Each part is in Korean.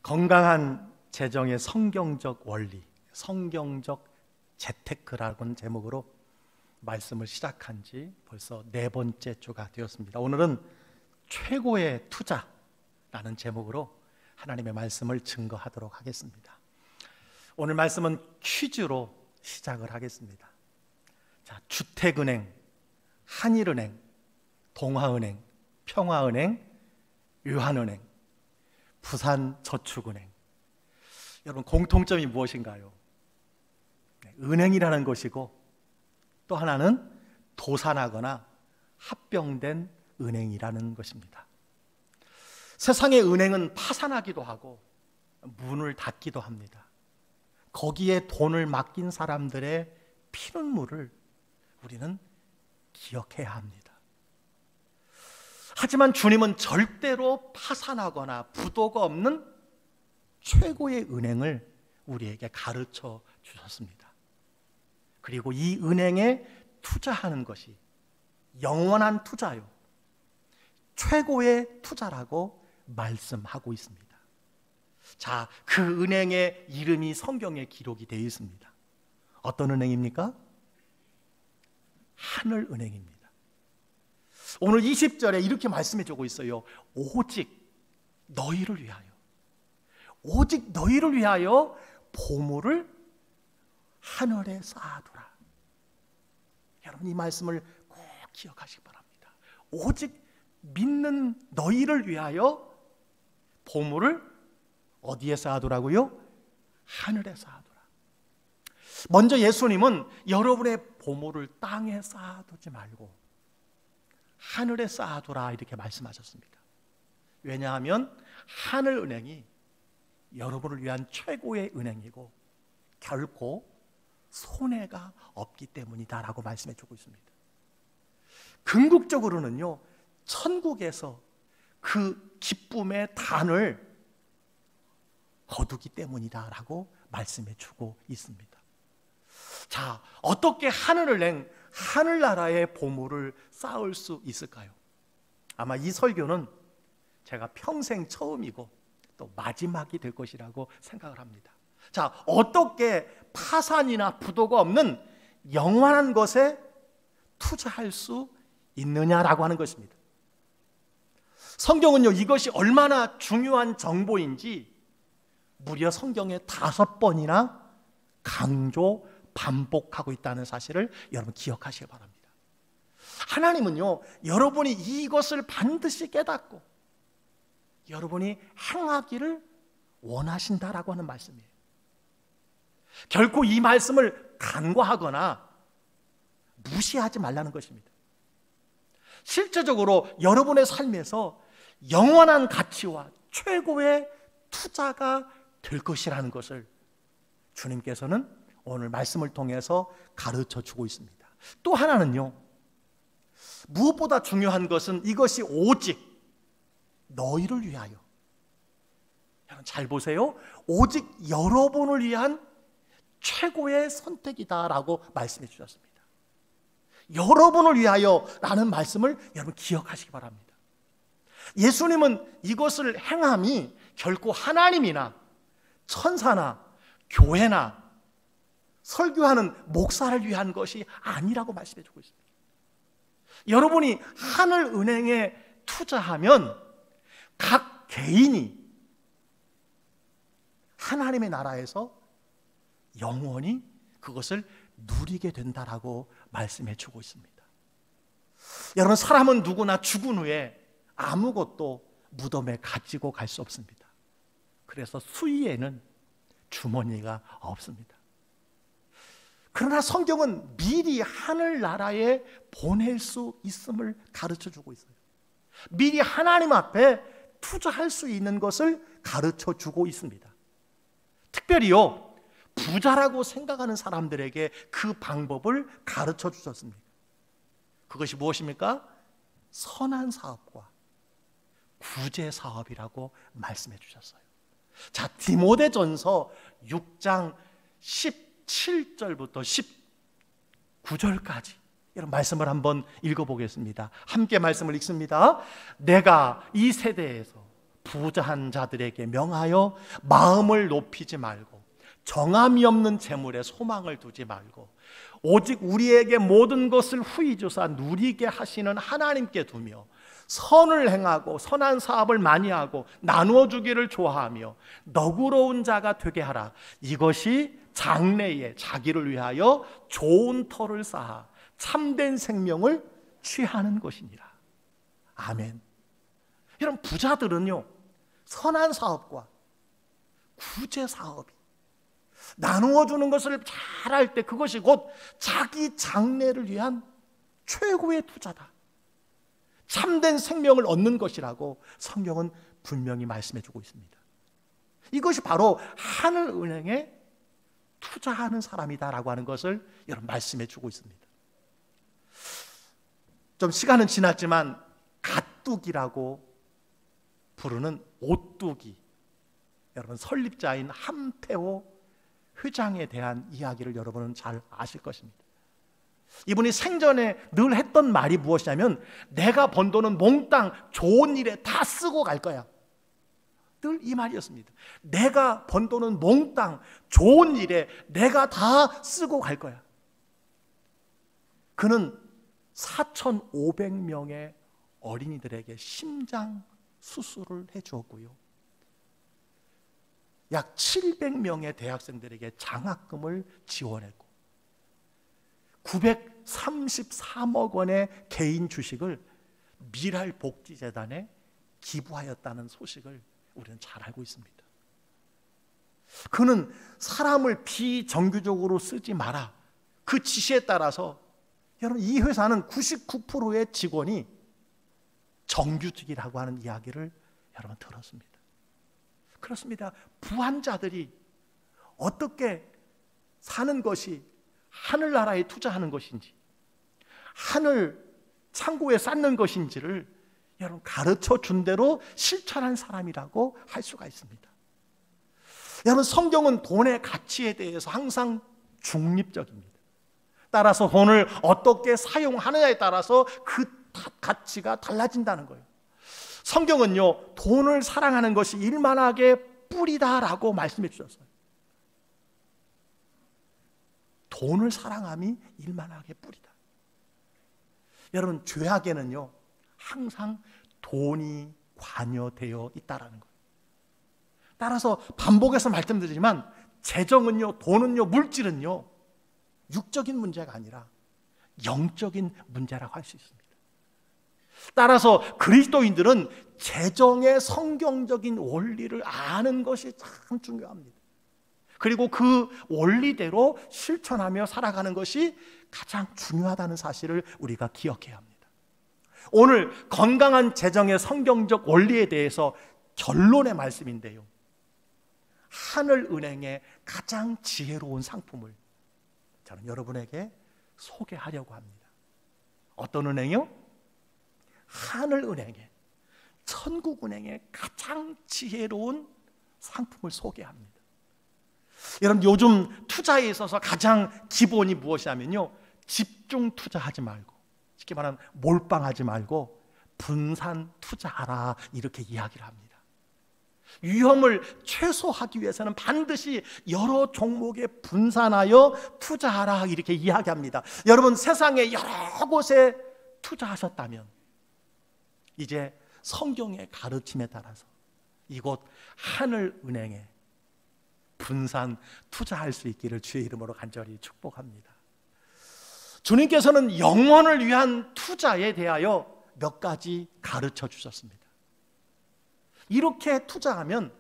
건강한 재정의 성경적 원리, 성경적 재테크라는 제목으로 말씀을 시작한 지 벌써 4번째 주가 되었습니다. 오늘은 최고의 투자라는 제목으로 하나님의 말씀을 증거하도록 하겠습니다. 오늘 말씀은 퀴즈로 시작을 하겠습니다. 자, 주택은행, 한일은행, 동아은행, 평화은행, 유한은행, 부산저축은행. 여러분, 공통점이 무엇인가요? 은행이라는 것이고 또 하나는 도산하거나 합병된 은행이라는 것입니다. 세상의 은행은 파산하기도 하고 문을 닫기도 합니다. 거기에 돈을 맡긴 사람들의 피눈물을 우리는 기억해야 합니다. 하지만 주님은 절대로 파산하거나 부도가 없는 최고의 은행을 우리에게 가르쳐 주셨습니다. 그리고 이 은행에 투자하는 것이 영원한 투자요, 최고의 투자라고 말씀하고 있습니다. 자, 그 은행의 이름이 성경에 기록이 되어 있습니다. 어떤 은행입니까? 하늘은행입니다. 오늘 20절에 이렇게 말씀해 주고 있어요. 오직 너희를 위하여, 오직 너희를 위하여 보물을 하늘에 쌓아두라. 여러분, 이 말씀을 꼭 기억하시기 바랍니다. 오직 믿는 너희를 위하여 보물을 어디에 쌓아두라고요? 하늘에 쌓아두라. 먼저 예수님은 여러분의 보물을 땅에 쌓아두지 말고 하늘에 쌓아두라 이렇게 말씀하셨습니다. 왜냐하면 하늘은행이 여러분을 위한 최고의 은행이고 결코 손해가 없기 때문이다라고 말씀해 주고 있습니다. 궁극적으로는요, 천국에서 그 기쁨의 단을 거두기 때문이다라고 말씀해 주고 있습니다. 자, 어떻게 하늘은행, 하늘나라의 보물을 쌓을 수 있을까요? 아마 이 설교는 제가 평생 처음이고 또 마지막이 될 것이라고 생각을 합니다. 자, 어떻게 파산이나 부도가 없는 영원한 것에 투자할 수 있느냐라고 하는 것입니다. 성경은요, 이것이 얼마나 중요한 정보인지 무려 성경에 5번이나 강조, 반복하고 있다는 사실을 여러분 기억하시기 바랍니다. 하나님은요, 여러분이 이것을 반드시 깨닫고 여러분이 행하기를 원하신다라고 하는 말씀이에요. 결코 이 말씀을 간과하거나 무시하지 말라는 것입니다. 실제적으로 여러분의 삶에서 영원한 가치와 최고의 투자가 될 것이라는 것을 주님께서는 오늘 말씀을 통해서 가르쳐 주고 있습니다. 또 하나는요, 무엇보다 중요한 것은 이것이 오직 너희를 위하여, 여러분 잘 보세요, 오직 여러분을 위한 최고의 선택이다라고 말씀해 주셨습니다. 여러분을 위하여 라는 말씀을 여러분 기억하시기 바랍니다. 예수님은 이것을 행함이 결코 하나님이나 천사나 교회나 설교하는 목사를 위한 것이 아니라고 말씀해 주고 있습니다. 여러분이 하늘은행에 투자하면 각 개인이 하나님의 나라에서 영원히 그것을 누리게 된다라고 말씀해 주고 있습니다. 여러분, 사람은 누구나 죽은 후에 아무것도 무덤에 가지고 갈 수 없습니다. 그래서 수위에는 주머니가 없습니다. 그러나 성경은 미리 하늘나라에 보낼 수 있음을 가르쳐 주고 있어요. 미리 하나님 앞에 투자할 수 있는 것을 가르쳐 주고 있습니다. 특별히요, 부자라고 생각하는 사람들에게 그 방법을 가르쳐 주셨습니다. 그것이 무엇입니까? 선한 사업과 구제 사업이라고 말씀해 주셨어요. 자, 디모데전서 6장 17절부터 19절까지 이런 말씀을 한번 읽어보겠습니다. 함께 말씀을 읽습니다. 내가 이 세대에서 부자한 자들에게 명하여 마음을 높이지 말고 정함이 없는 재물에 소망을 두지 말고 오직 우리에게 모든 것을 후히 주사 누리게 하시는 하나님께 두며 선을 행하고 선한 사업을 많이 하고 나누어 주기를 좋아하며 너그러운 자가 되게 하라. 이것이 장래에 자기를 위하여 좋은 터를 쌓아 참된 생명을 취하는 것이니라. 아멘. 여러분, 부자들은요, 선한 사업과 구제 사업이 나누어 주는 것을 잘할 때 그것이 곧 자기 장래를 위한 최고의 투자다. 참된 생명을 얻는 것이라고 성경은 분명히 말씀해 주고 있습니다. 이것이 바로 하늘은행에 투자하는 사람이다라고 하는 것을 여러분 말씀해 주고 있습니다. 좀 시간은 지났지만 가뚝이라고 부르는 오뚝이, 여러분 설립자인 함태호 회장에 대한 이야기를 여러분은 잘 아실 것입니다. 이분이 생전에 늘 했던 말이 무엇이냐면 내가 번 돈은 몽땅 좋은 일에 다 쓰고 갈 거야. 늘 이 말이었습니다. 내가 번 돈은 몽땅 좋은 일에 내가 다 쓰고 갈 거야. 그는 4,500명의 어린이들에게 심장 수술을 해주었고요, 약 700명의 대학생들에게 장학금을 지원했고 933억 원의 개인 주식을 미랄복지재단에 기부하였다는 소식을 우리는 잘 알고 있습니다. 그는 사람을 비정규적으로 쓰지 마라, 그 지시에 따라서 여러분 이 회사는 99%의 직원이 정규직이라고 하는 이야기를 여러분 들었습니다. 그렇습니다. 부한자들이 어떻게 사는 것이 하늘나라에 투자하는 것인지, 하늘 창고에 쌓는 것인지를 여러분 가르쳐 준 대로 실천한 사람이라고 할 수가 있습니다. 여러분, 성경은 돈의 가치에 대해서 항상 중립적입니다. 따라서 돈을 어떻게 사용하느냐에 따라서 그 가치가 달라진다는 거예요. 성경은요, 돈을 사랑하는 것이 일만하게 뿌리다라고 말씀해 주셨어요. 돈을 사랑함이 일만하게 뿌리다. 여러분, 죄악에는요 항상 돈이 관여되어 있다라는 거예요. 따라서 반복해서 말씀드리지만 재정은요, 돈은요, 물질은요 육적인 문제가 아니라 영적인 문제라고 할 수 있습니다. 따라서 그리스도인들은 재정의 성경적인 원리를 아는 것이 참 중요합니다. 그리고 그 원리대로 실천하며 살아가는 것이 가장 중요하다는 사실을 우리가 기억해야 합니다. 오늘 건강한 재정의 성경적 원리에 대해서 결론의 말씀인데요, 하늘은행의 가장 지혜로운 상품을 저는 여러분에게 소개하려고 합니다. 어떤 은행이요? 하늘은행의, 천국은행의 가장 지혜로운 상품을 소개합니다. 여러분, 요즘 투자에 있어서 가장 기본이 무엇이냐면요, 집중 투자하지 말고, 쉽게 말하면 몰빵하지 말고 분산 투자하라, 이렇게 이야기를 합니다. 위험을 최소화하기 위해서는 반드시 여러 종목에 분산하여 투자하라, 이렇게 이야기합니다. 여러분, 세상에 여러 곳에 투자하셨다면 이제 성경의 가르침에 따라서 이곳 하늘은행에 분산 투자할 수 있기를 주의 이름으로 간절히 축복합니다. 주님께서는 영혼을 위한 투자에 대하여 몇 가지 가르쳐 주셨습니다. 이렇게 투자하면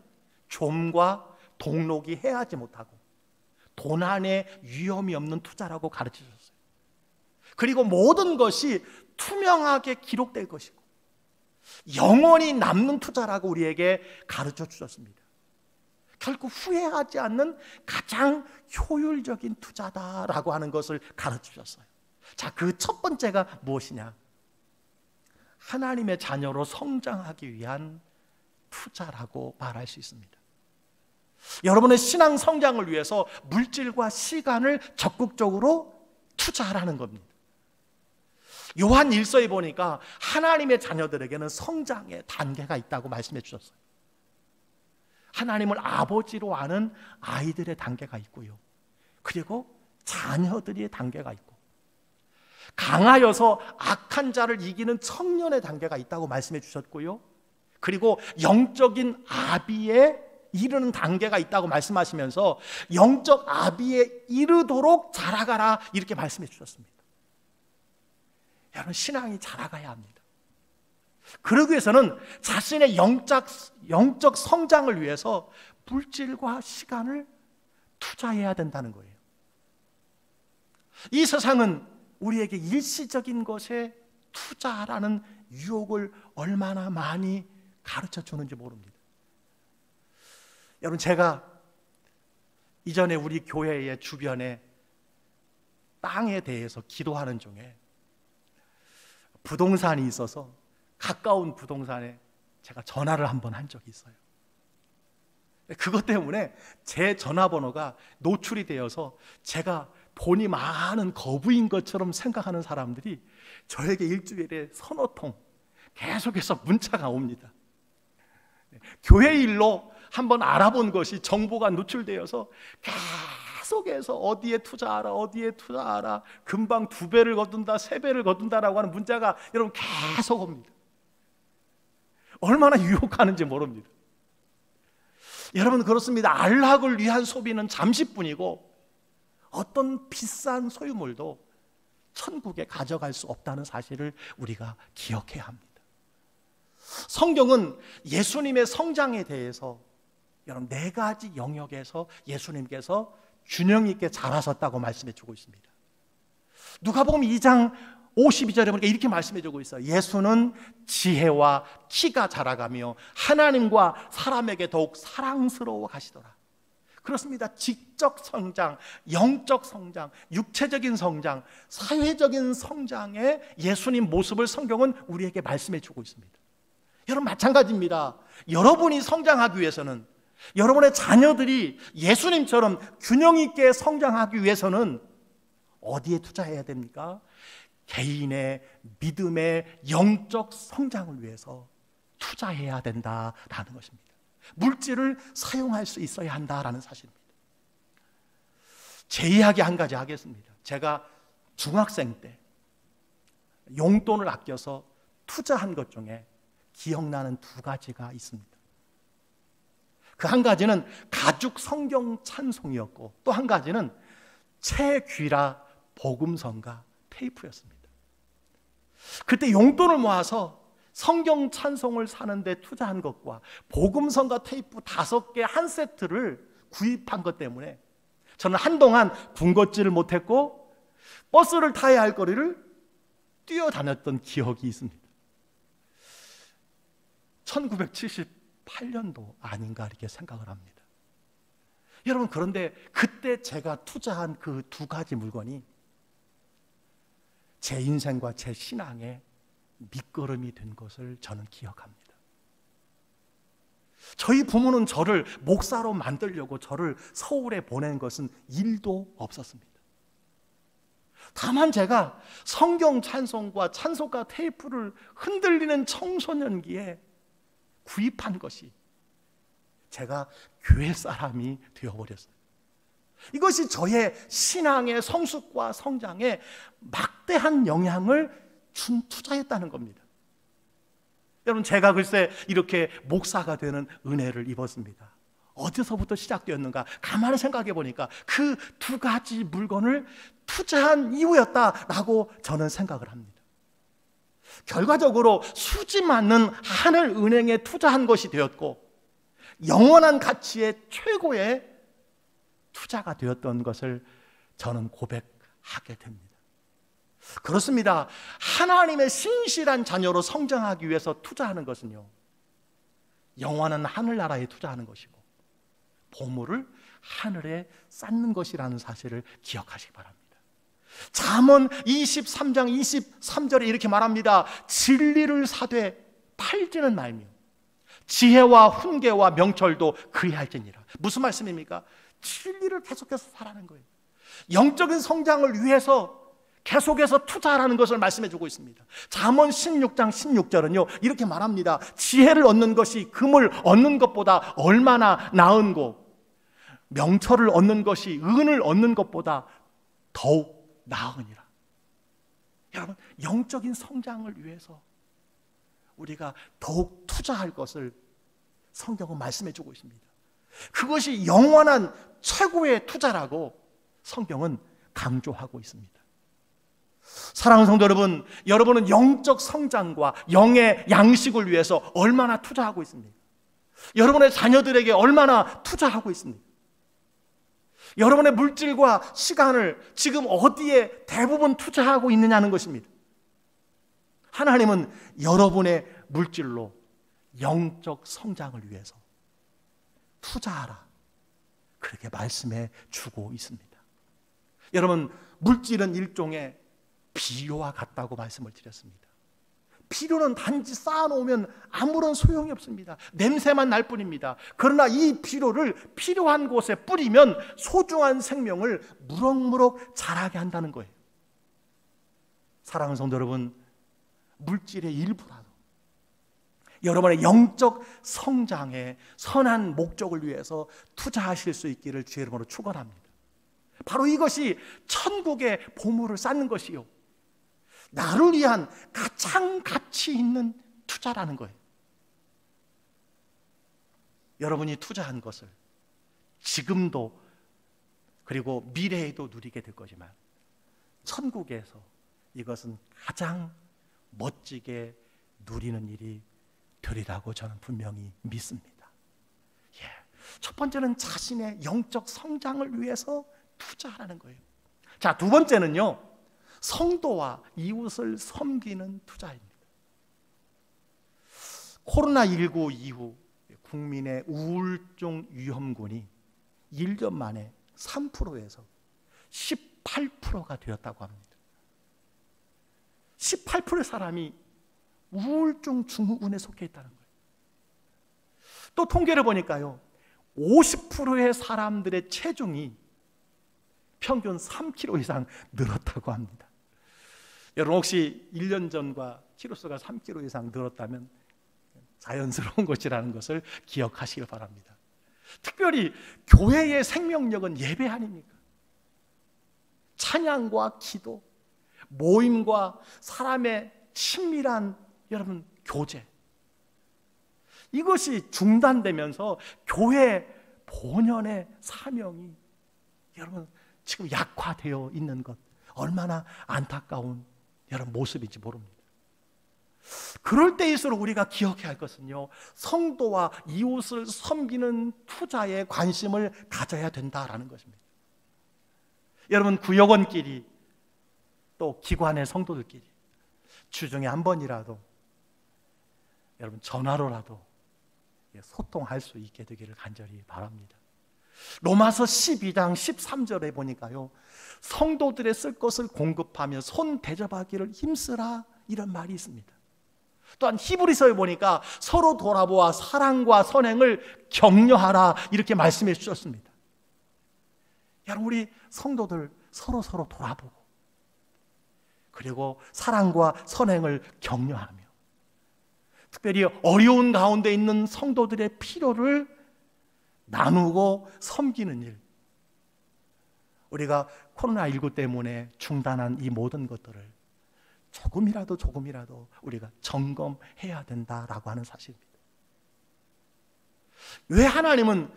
좀과 동록이 해하지 못하고 도난의 위험이 없는 투자라고 가르쳐 주셨어요. 그리고 모든 것이 투명하게 기록될 것이고 영원히 남는 투자라고 우리에게 가르쳐 주셨습니다. 결국 후회하지 않는 가장 효율적인 투자다라고 하는 것을 가르쳐 주셨어요. 자, 그 첫 번째가 무엇이냐? 하나님의 자녀로 성장하기 위한 투자라고 말할 수 있습니다. 여러분의 신앙 성장을 위해서 물질과 시간을 적극적으로 투자하라는 겁니다. 요한 1서에 보니까 하나님의 자녀들에게는 성장의 단계가 있다고 말씀해 주셨어요. 하나님을 아버지로 아는 아이들의 단계가 있고요. 그리고 자녀들의 단계가 있고, 강하여서 악한 자를 이기는 청년의 단계가 있다고 말씀해 주셨고요. 그리고 영적인 아비에 이르는 단계가 있다고 말씀하시면서 영적 아비에 이르도록 자라가라 이렇게 말씀해 주셨습니다. 여러분, 신앙이 자라가야 합니다. 그러기 위해서는 자신의 영적 성장을 위해서 물질과 시간을 투자해야 된다는 거예요. 이 세상은 우리에게 일시적인 것에 투자라는 유혹을 얼마나 많이 가르쳐 주는지 모릅니다. 여러분, 제가 이전에 우리 교회의 주변에 땅에 대해서 기도하는 중에 부동산이 있어서 가까운 부동산에 제가 전화를 한번 한 적이 있어요. 그것 때문에 제 전화번호가 노출이 되어서 제가 돈이 많은 거부인 것처럼 생각하는 사람들이 저에게 일주일에 서너 통 계속해서 문자가 옵니다. 교회 일로 한번 알아본 것이 정보가 노출되어서 계속해서 어디에 투자하라, 어디에 투자하라, 금방 2배를 거둔다, 3배를 거둔다라고 하는 문자가 여러분 계속 옵니다. 얼마나 유혹하는지 모릅니다. 여러분, 그렇습니다. 안락을 위한 소비는 잠시뿐이고 어떤 비싼 소유물도 천국에 가져갈 수 없다는 사실을 우리가 기억해야 합니다. 성경은 예수님의 성장에 대해서 여러분 4가지 영역에서 예수님께서 균형 있게 자라셨다고 말씀해 주고 있습니다. 누가복음 2장 52절에 보니까 이렇게 말씀해 주고 있어요. 예수는 지혜와 키가 자라가며 하나님과 사람에게 더욱 사랑스러워 가시더라. 그렇습니다. 지적 성장, 영적 성장, 육체적인 성장, 사회적인 성장의 예수님 모습을 성경은 우리에게 말씀해 주고 있습니다. 여러분, 마찬가지입니다. 여러분이 성장하기 위해서는, 여러분의 자녀들이 예수님처럼 균형 있게 성장하기 위해서는 어디에 투자해야 됩니까? 개인의 믿음의 영적 성장을 위해서 투자해야 된다라는 것입니다. 물질을 사용할 수 있어야 한다라는 사실입니다. 제 이야기 한 가지 하겠습니다. 제가 중학생 때 용돈을 아껴서 투자한 것 중에 기억나는 2가지가 있습니다. 그 한 가지는 가죽 성경 찬송이었고, 또 한 가지는 채귀라 복음성가 테이프였습니다. 그때 용돈을 모아서 성경 찬송을 사는데 투자한 것과 복음성가 테이프 5개 한 세트를 구입한 것 때문에 저는 한동안 군것질을 못했고 버스를 타야 할 거리를 뛰어다녔던 기억이 있습니다. 1978년도 아닌가 이렇게 생각을 합니다. 여러분, 그런데 그때 제가 투자한 그 2가지 물건이 제 인생과 제 신앙의 밑거름이 된 것을 저는 기억합니다. 저희 부모는 저를 목사로 만들려고 저를 서울에 보낸 것은 1도 없었습니다. 다만 제가 성경 찬송과 찬송가 테이프를 흔들리는 청소년기에 구입한 것이 제가 교회 사람이 되어버렸어요. 이것이 저의 신앙의 성숙과 성장에 막대한 영향을 준 투자였다는 겁니다. 여러분, 제가 글쎄 이렇게 목사가 되는 은혜를 입었습니다. 어디서부터 시작되었는가 가만히 생각해 보니까 그 2가지 물건을 투자한 이유였다라고 저는 생각을 합니다. 결과적으로 수지 않는 하늘은행에 투자한 것이 되었고, 영원한 가치의 최고의 투자가 되었던 것을 저는 고백하게 됩니다. 그렇습니다. 하나님의 신실한 자녀로 성장하기 위해서 투자하는 것은요, 영원한 하늘나라에 투자하는 것이고 보물을 하늘에 쌓는 것이라는 사실을 기억하시기 바랍니다. 잠언 23장 23절에 이렇게 말합니다. 진리를 사되 팔지는 말며 지혜와 훈계와 명철도 그리할지니라. 무슨 말씀입니까? 진리를 계속해서 살아가는 거예요. 영적인 성장을 위해서 계속해서 투자하라는 것을 말씀해 주고 있습니다. 잠언 16장 16절은요 이렇게 말합니다. 지혜를 얻는 것이 금을 얻는 것보다 얼마나 나은고 명철을 얻는 것이 은을 얻는 것보다 더욱 나으니라. 여러분, 영적인 성장을 위해서 우리가 더욱 투자할 것을 성경은 말씀해 주고 있습니다. 그것이 영원한 최고의 투자라고 성경은 강조하고 있습니다. 사랑하는 성도 여러분, 여러분은 영적 성장과 영의 양식을 위해서 얼마나 투자하고 있습니까? 여러분의 자녀들에게 얼마나 투자하고 있습니까? 여러분의 물질과 시간을 지금 어디에 대부분 투자하고 있느냐는 것입니다. 하나님은 여러분의 물질로 영적 성장을 위해서 투자하라, 그렇게 말씀해 주고 있습니다. 여러분, 물질은 일종의 비료와 같다고 말씀을 드렸습니다. 비료는 단지 쌓아놓으면 아무런 소용이 없습니다. 냄새만 날 뿐입니다. 그러나 이 비료를 필요한 곳에 뿌리면 소중한 생명을 무럭무럭 자라게 한다는 거예요. 사랑하는 성도 여러분, 물질의 일부라도 여러분의 영적 성장에 선한 목적을 위해서 투자하실 수 있기를 주의 이름으로 축원합니다. 바로 이것이 천국의 보물을 쌓는 것이요, 나를 위한 가장 가치 있는 투자라는 거예요. 여러분이 투자한 것을 지금도 그리고 미래에도 누리게 될 거지만 천국에서 이것은 가장 멋지게 누리는 일이 되리라고 저는 분명히 믿습니다. 첫 번째는 자신의 영적 성장을 위해서 투자하라는 거예요. 자, 두 번째는요, 성도와 이웃을 섬기는 투자입니다. 코로나19 이후 국민의 우울증 위험군이 1년 만에 3%에서 18%가 되었다고 합니다. 18%의 사람이 우울증 증후군에 속해 있다는 거예요. 또 통계를 보니까요, 50%의 사람들의 체중이 평균 3kg 이상 늘었다고 합니다. 여러분, 혹시 1년 전과 키로수가 3kg 이상 늘었다면 자연스러운 것이라는 것을 기억하시길 바랍니다. 특별히 교회의 생명력은 예배 아닙니까? 찬양과 기도, 모임과 사람의 친밀한 여러분 교제, 이것이 중단되면서 교회 본연의 사명이 여러분 지금 약화되어 있는 것, 얼마나 안타까운 여러분 모습인지 모릅니다. 그럴 때일수록 우리가 기억해야 할 것은요, 성도와 이웃을 섬기는 투자에 관심을 가져야 된다라는 것입니다. 여러분, 구역원끼리 또 기관의 성도들끼리 주중에 한 번이라도 여러분 전화로라도 소통할 수 있게 되기를 간절히 바랍니다. 로마서 12장 13절에 보니까요, 성도들의 쓸 것을 공급하며 손 대접하기를 힘쓰라, 이런 말이 있습니다. 또한 히브리서에 보니까 서로 돌아보아 사랑과 선행을 격려하라, 이렇게 말씀해 주셨습니다. 여러분, 우리 성도들 서로 돌아보고 그리고 사랑과 선행을 격려하며 특별히 어려운 가운데 있는 성도들의 필요를 나누고 섬기는 일, 우리가 코로나19 때문에 중단한 이 모든 것들을 조금이라도 우리가 점검해야 된다라고 하는 사실입니다. 왜 하나님은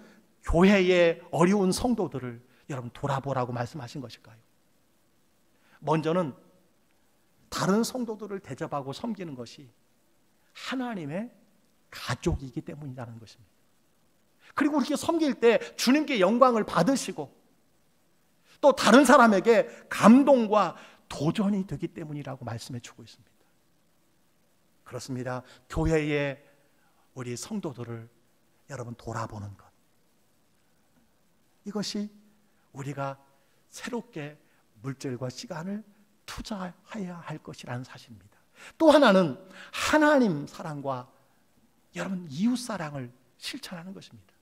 교회의 어려운 성도들을 여러분 돌아보라고 말씀하신 것일까요? 먼저는 다른 성도들을 대접하고 섬기는 것이 하나님의 가족이기 때문이라는 것입니다. 그리고 이렇게 섬길 때 주님께 영광을 받으시고 또 다른 사람에게 감동과 도전이 되기 때문이라고 말씀해 주고 있습니다. 그렇습니다. 교회의 우리 성도들을 여러분 돌아보는 것, 이것이 우리가 새롭게 물질과 시간을 투자해야 할 것이라는 사실입니다. 또 하나는 하나님 사랑과 여러분 이웃 사랑을 실천하는 것입니다.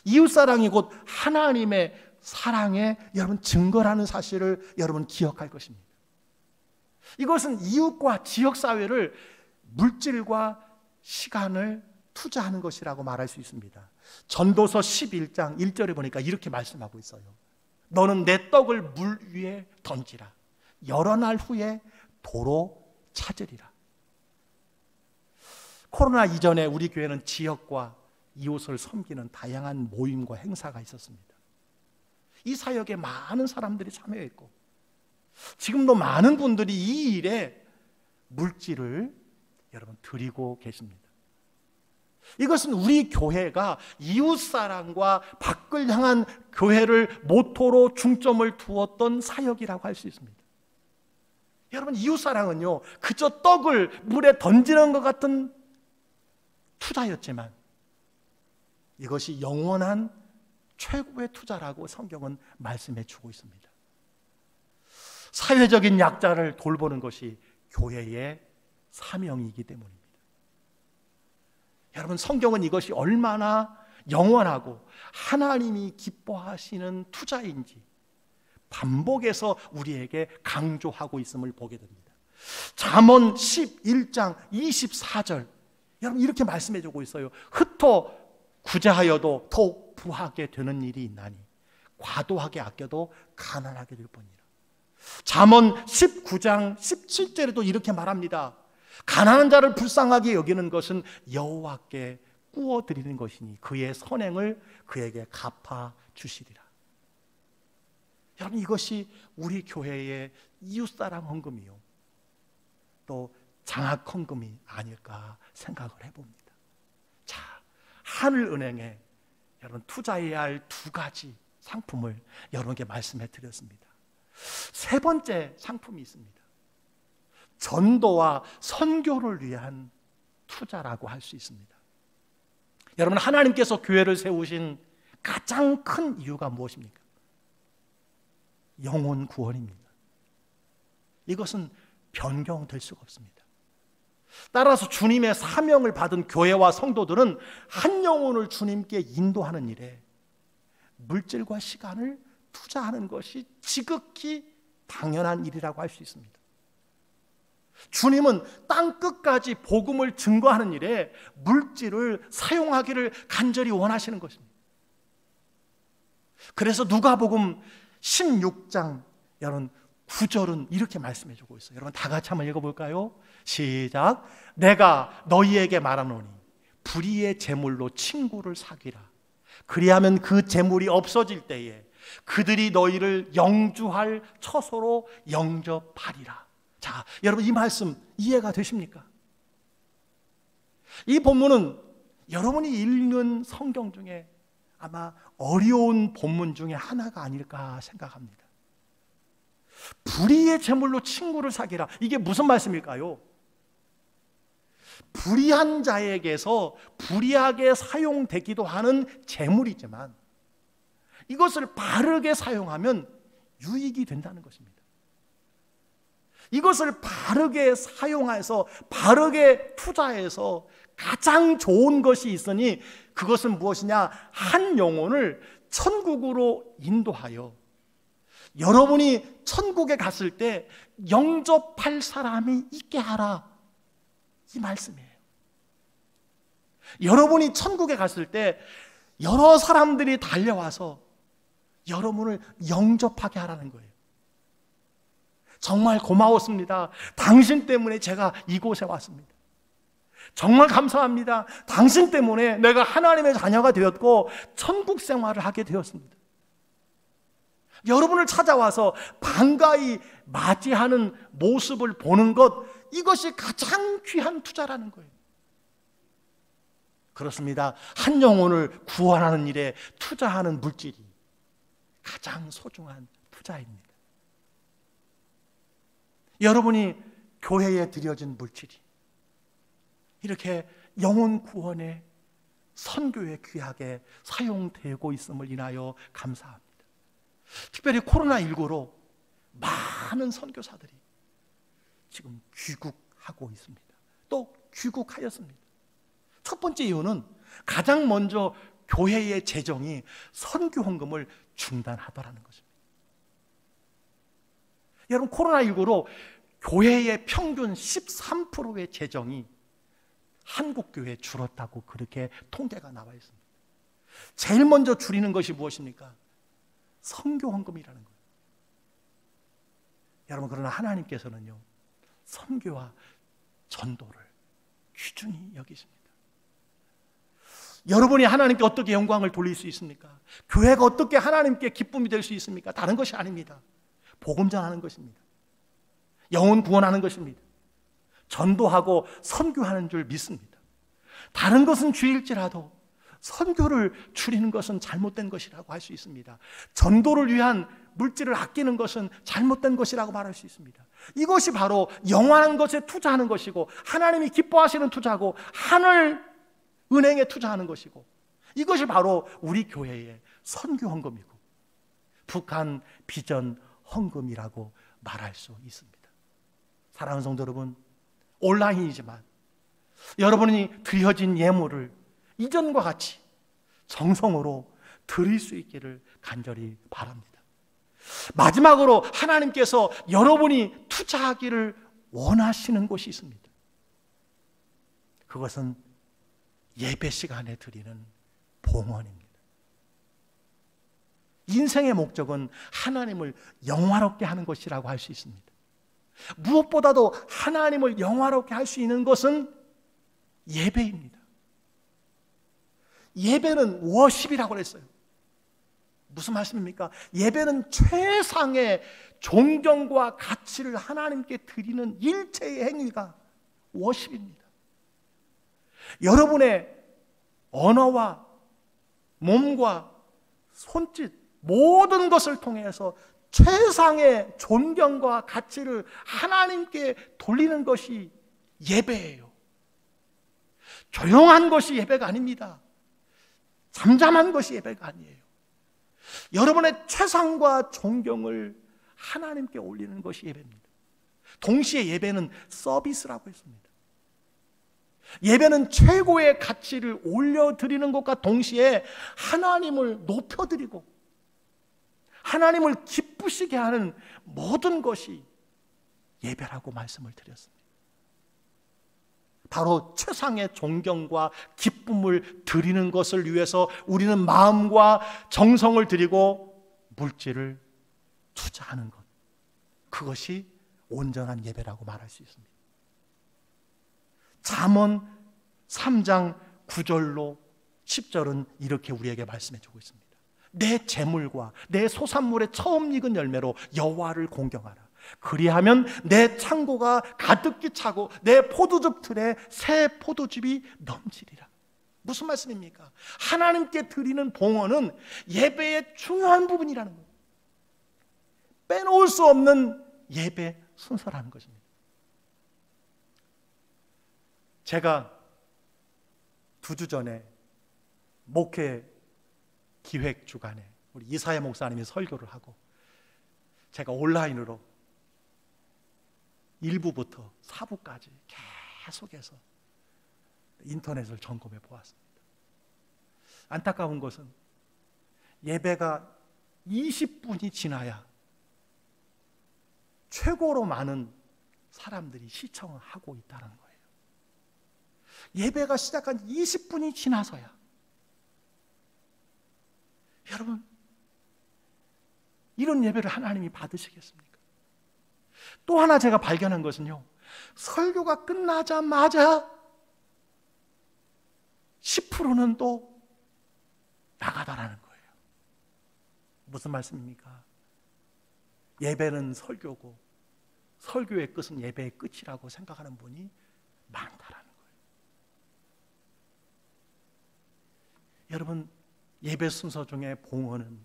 이웃 사랑이 곧 하나님의 사랑의 여러분 증거라는 사실을 여러분 기억할 것입니다. 이것은 이웃과 지역사회를 물질과 시간을 투자하는 것이라고 말할 수 있습니다. 전도서 11장 1절에 보니까 이렇게 말씀하고 있어요. 너는 내 떡을 물 위에 던지라. 여러 날 후에 도로 찾으리라. 코로나 이전에 우리 교회는 지역과 이웃을 섬기는 다양한 모임과 행사가 있었습니다. 이 사역에 많은 사람들이 참여했고 지금도 많은 분들이 이 일에 물질을 여러분 드리고 계십니다. 이것은 우리 교회가 이웃사랑과 밖을 향한 교회를 모토로 중점을 두었던 사역이라고 할 수 있습니다. 여러분, 이웃사랑은요 그저 떡을 물에 던지는 것 같은 투자였지만 이것이 영원한 최고의 투자라고 성경은 말씀해 주고 있습니다. 사회적인 약자를 돌보는 것이 교회의 사명이기 때문입니다. 여러분, 성경은 이것이 얼마나 영원하고 하나님이 기뻐하시는 투자인지 반복해서 우리에게 강조하고 있음을 보게 됩니다. 잠언 11장 24절 여러분 이렇게 말씀해 주고 있어요. 흩어 구제하여도 더욱 부하게 되는 일이 있나니 과도하게 아껴도 가난하게 될 뿐이라. 잠언 19장 17절에도 이렇게 말합니다. 가난한 자를 불쌍하게 여기는 것은 여호와께 꾸어드리는 것이니 그의 선행을 그에게 갚아 주시리라. 여러분, 이것이 우리 교회의 이웃사랑 헌금이요 또 장학 헌금이 아닐까 생각을 해봅니다. 자, 하늘은행에 여러분 투자해야 할 두 가지 상품을 여러분께 말씀해 드렸습니다. 세 번째 상품이 있습니다. 전도와 선교를 위한 투자라고 할 수 있습니다. 여러분, 하나님께서 교회를 세우신 가장 큰 이유가 무엇입니까? 영혼 구원입니다. 이것은 변경될 수가 없습니다. 따라서 주님의 사명을 받은 교회와 성도들은 한 영혼을 주님께 인도하는 일에 물질과 시간을 투자하는 것이 지극히 당연한 일이라고 할 수 있습니다. 주님은 땅 끝까지 복음을 증거하는 일에 물질을 사용하기를 간절히 원하시는 것입니다. 그래서 누가복음 16장 여러분 9절은 이렇게 말씀해 주고 있어요. 여러분 다 같이 한번 읽어볼까요? 시작. 내가 너희에게 말하노니 불의의 재물로 친구를 사귀라. 그리하면 그 재물이 없어질 때에 그들이 너희를 영주할 처소로 영접하리라. 자, 여러분 이 말씀 이해가 되십니까? 이 본문은 여러분이 읽는 성경 중에 아마 어려운 본문 중에 하나가 아닐까 생각합니다. 불의의 재물로 친구를 사귀라. 이게 무슨 말씀일까요? 불의한 자에게서 불의하게 사용되기도 하는 재물이지만 이것을 바르게 사용하면 유익이 된다는 것입니다. 이것을 바르게 사용해서 바르게 투자해서 가장 좋은 것이 있으니 그것은 무엇이냐? 한 영혼을 천국으로 인도하여 여러분이 천국에 갔을 때 영접할 사람이 있게 하라. 이 말씀이에요. 여러분이 천국에 갔을 때 여러 사람들이 달려와서 여러분을 영접하게 하라는 거예요. 정말 고마웠습니다. 당신 때문에 제가 이곳에 왔습니다. 정말 감사합니다. 당신 때문에 내가 하나님의 자녀가 되었고 천국 생활을 하게 되었습니다. 여러분을 찾아와서 반가이 맞이하는 모습을 보는 것, 이것이 가장 귀한 투자라는 거예요. 그렇습니다. 한 영혼을 구원하는 일에 투자하는 물질이 가장 소중한 투자입니다. 여러분이 교회에 드려진 물질이 이렇게 영혼 구원에 선교에 귀하게 사용되고 있음을 인하여 감사합니다. 특별히 코로나19로 많은 선교사들이 지금 귀국하고 있습니다. 또 귀국하였습니다. 첫 번째 이유는 가장 먼저 교회의 재정이 선교 헌금을 중단하더라는 것입니다. 여러분, 코로나19로 교회의 평균 13%의 재정이 한국 교회에 줄었다고 그렇게 통계가 나와 있습니다. 제일 먼저 줄이는 것이 무엇입니까? 선교 헌금이라는 거예요. 여러분, 그러나 하나님께서는요, 선교와 전도를 귀중히 여기십니다. 여러분이 하나님께 어떻게 영광을 돌릴 수 있습니까? 교회가 어떻게 하나님께 기쁨이 될 수 있습니까? 다른 것이 아닙니다. 복음 전하는 것입니다. 영혼 구원하는 것입니다. 전도하고 선교하는 줄 믿습니다. 다른 것은 주일지라도 선교를 줄이는 것은 잘못된 것이라고 할 수 있습니다. 전도를 위한 물질을 아끼는 것은 잘못된 것이라고 말할 수 있습니다. 이것이 바로 영원한 것에 투자하는 것이고, 하나님이 기뻐하시는 투자고, 하늘 은행에 투자하는 것이고, 이것이 바로 우리 교회의 선교 헌금이고 북한 비전 헌금이라고 말할 수 있습니다. 사랑하는 성도 여러분, 온라인이지만 여러분이 드려진 예물을 이전과 같이 정성으로 드릴 수 있기를 간절히 바랍니다. 마지막으로 하나님께서 여러분이 투자하기를 원하시는 곳이 있습니다. 그것은 예배 시간에 드리는 봉헌입니다. 인생의 목적은 하나님을 영화롭게 하는 것이라고 할 수 있습니다. 무엇보다도 하나님을 영화롭게 할 수 있는 것은 예배입니다. 예배는 워십이라고 했어요. 무슨 말씀입니까? 예배는 최상의 존경과 가치를 하나님께 드리는 일체의 행위가 워십입니다. 여러분의 언어와 몸과 손짓, 모든 것을 통해서 최상의 존경과 가치를 하나님께 돌리는 것이 예배예요. 조용한 것이 예배가 아닙니다. 잠잠한 것이 예배가 아니에요. 여러분의 최상과 존경을 하나님께 올리는 것이 예배입니다. 동시에 예배는 서비스라고 했습니다. 예배는 최고의 가치를 올려드리는 것과 동시에 하나님을 높여드리고 하나님을 기쁘시게 하는 모든 것이 예배라고 말씀을 드렸습니다. 바로 최상의 존경과 기쁨을 드리는 것을 위해서 우리는 마음과 정성을 드리고 물질을 투자하는 것, 그것이 온전한 예배라고 말할 수 있습니다. 잠언 3장 9절로 10절은 이렇게 우리에게 말씀해 주고 있습니다. 내 재물과 내 소산물의 처음 익은 열매로 여호와를 공경하라. 그리하면 내 창고가 가득히 차고 내 포도즙 틀에 새 포도즙이 넘치리라. 무슨 말씀입니까? 하나님께 드리는 봉헌은 예배의 중요한 부분이라는 거예요. 빼놓을 수 없는 예배 순서라는 것입니다. 제가 2주 전에 목회 기획 주간에 우리 이사야 목사님이 설교를 하고 제가 온라인으로 1부부터 4부까지 계속해서 인터넷을 점검해 보았습니다. 안타까운 것은 예배가 20분이 지나야 최고로 많은 사람들이 시청을 하고 있다는 거예요. 예배가 시작한 20분이 지나서야. 여러분, 이런 예배를 하나님이 받으시겠습니까? 또 하나 제가 발견한 것은요, 설교가 끝나자마자 10%는 또 나가다라는 거예요. 무슨 말씀입니까? 예배는 설교고 설교의 끝은 예배의 끝이라고 생각하는 분이 많다라는 거예요. 여러분, 예배 순서 중에 봉헌은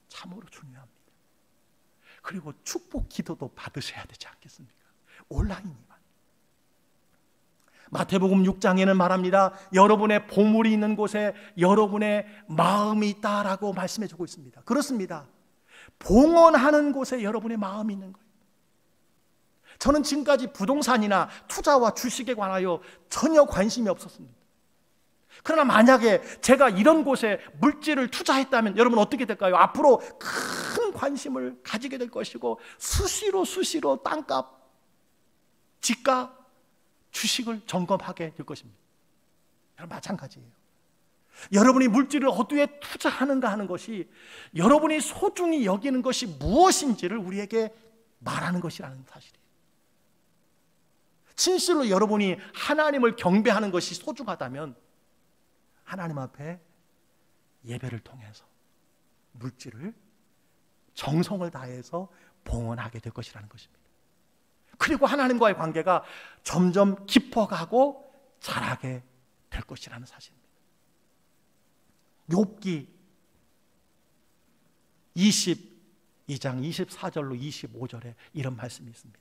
참으로 중요합니다. 그리고 축복 기도도 받으셔야 되지 않겠습니까? 온라인이만. 마태복음 6장에는 말합니다. 여러분의 보물이 있는 곳에 여러분의 마음이 있다라고 말씀해 주고 있습니다. 그렇습니다. 봉헌하는 곳에 여러분의 마음이 있는 거예요. 저는 지금까지 부동산이나 투자와 주식에 관하여 전혀 관심이 없었습니다. 그러나 만약에 제가 이런 곳에 물질을 투자했다면 여러분 어떻게 될까요? 앞으로 큰 관심을 가지게 될 것이고 수시로 땅값, 집값, 주식을 점검하게 될 것입니다. 여러분 마찬가지예요. 여러분이 물질을 어디에 투자하는가 하는 것이 여러분이 소중히 여기는 것이 무엇인지를 우리에게 말하는 것이라는 사실이에요. 진실로 여러분이 하나님을 경배하는 것이 소중하다면 하나님 앞에 예배를 통해서 물질을 정성을 다해서 봉헌하게 될 것이라는 것입니다. 그리고 하나님과의 관계가 점점 깊어가고 자라게 될 것이라는 사실입니다. 욥기 22장 24절로 25절에 이런 말씀이 있습니다.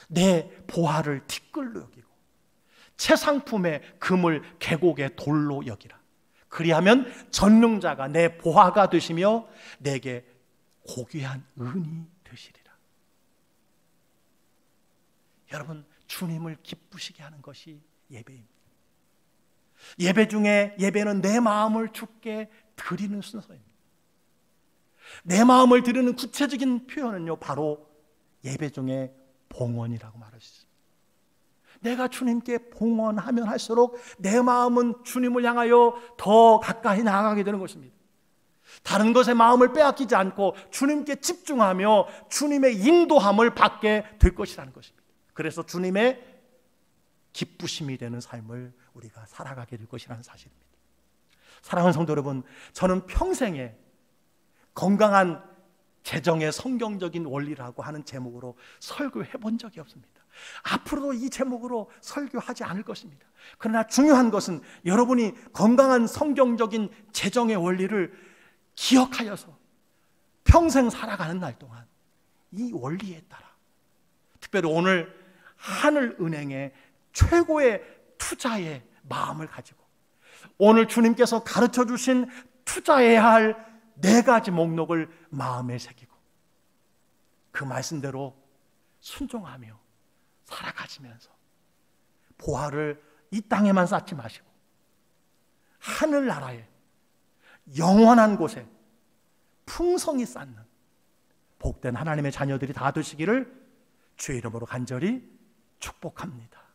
내 보화를 티끌로 여기고 채상품의 금을 계곡의 돌로 여기라. 그리하면 전능자가 내 보화가 되시며 내게 고귀한 은이 되시리라. 여러분, 주님을 기쁘시게 하는 것이 예배입니다. 예배 중에 예배는 내 마음을 주께 드리는 순서입니다. 내 마음을 드리는 구체적인 표현은요, 바로 예배 중에 봉헌이라고 말할 수 있습니다. 내가 주님께 봉헌하면 할수록 내 마음은 주님을 향하여 더 가까이 나아가게 되는 것입니다. 다른 것에 마음을 빼앗기지 않고 주님께 집중하며 주님의 인도함을 받게 될 것이라는 것입니다. 그래서 주님의 기쁘심이 되는 삶을 우리가 살아가게 될 것이라는 사실입니다. 사랑하는 성도 여러분, 저는 평생에 건강한 재정의 성경적인 원리라고 하는 제목으로 설교해 본 적이 없습니다. 앞으로도 이 제목으로 설교하지 않을 것입니다. 그러나 중요한 것은 여러분이 건강한 성경적인 재정의 원리를 기억하여서 평생 살아가는 날 동안 이 원리에 따라, 특별히 오늘 하늘은행의 최고의 투자의 마음을 가지고 오늘 주님께서 가르쳐 주신 투자해야 할 4가지 목록을 마음에 새기고 그 말씀대로 순종하며 살아가시면서 보화를 이 땅에만 쌓지 마시고 하늘나라에 영원한 곳에 풍성히 쌓는 복된 하나님의 자녀들이 다 되시기를 주의 이름으로 간절히 축복합니다.